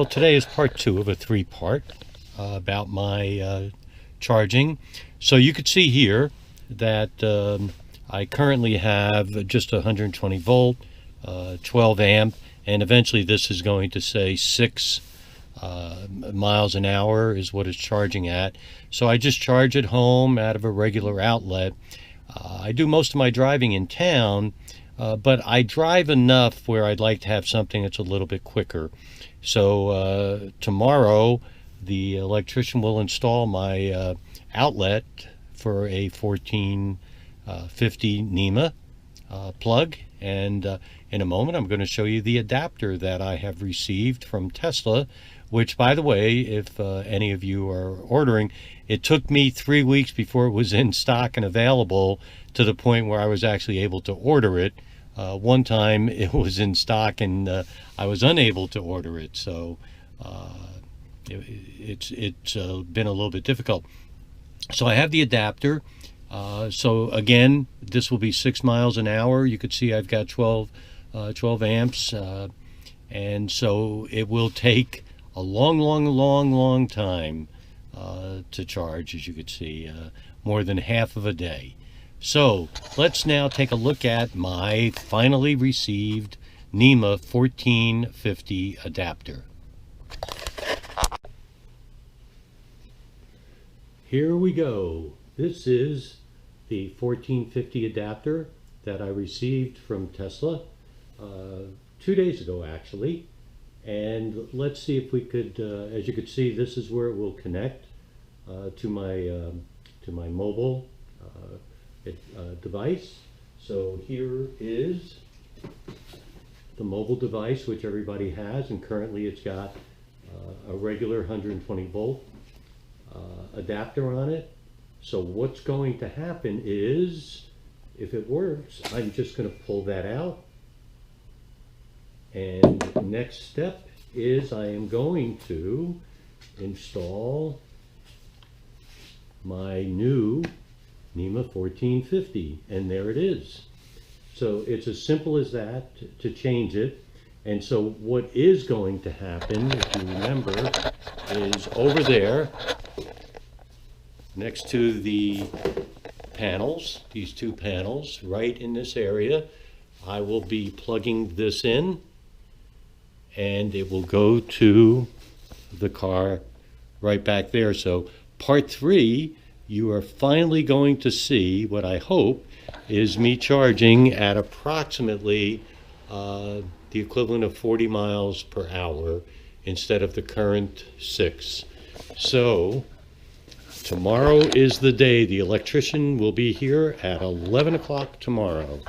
today is part 2 of a 3-part about my charging. So you could see here that I currently have just 120 volt, 12 amp, and eventually this is going to say 6 miles an hour is what it's charging at. So I just charge at home out of a regular outlet. I do most of my driving in town, but I drive enough where I'd like to have something that's a little bit quicker. So tomorrow the electrician will install my outlet for a 1450 NEMA plug, and in a moment I'm going to show you the adapter that I have received from Tesla, which, by the way, if any of you are ordering, it took me 3 weeks before it was in stock and available, to the point where I was actually able to order it. One time it was in stock and I was unable to order it, so it's been a little bit difficult. So I have the adapter. So again, this will be 6 miles an hour. You could see I've got 12 amps, and so it will take a long time to charge, as you could see, more than half of a day. So let's now take a look at my finally received NEMA 1450 adapter. Here we go. This is the 1450 adapter that I received from Tesla 2 days ago, actually. And let's see if we could, as you could see, this is where it will connect to my mobile device. So here is the mobile device, which everybody has, and currently it's got a regular 120 volt adapter on it. So what's going to happen is, if it works, I'm just going to pull that out, and the next step is I am going to install my new NEMA 1450, and there it is. So it's as simple as that to change it. And so what is going to happen, if you remember, is over there next to the panels, these 2 panels, right in this area, I will be plugging this in, and it will go to the car right back there. So part 3, you are finally going to see what I hope is me charging at approximately the equivalent of 40 miles per hour instead of the current 6. So tomorrow is the day. The electrician will be here at 11 o'clock tomorrow.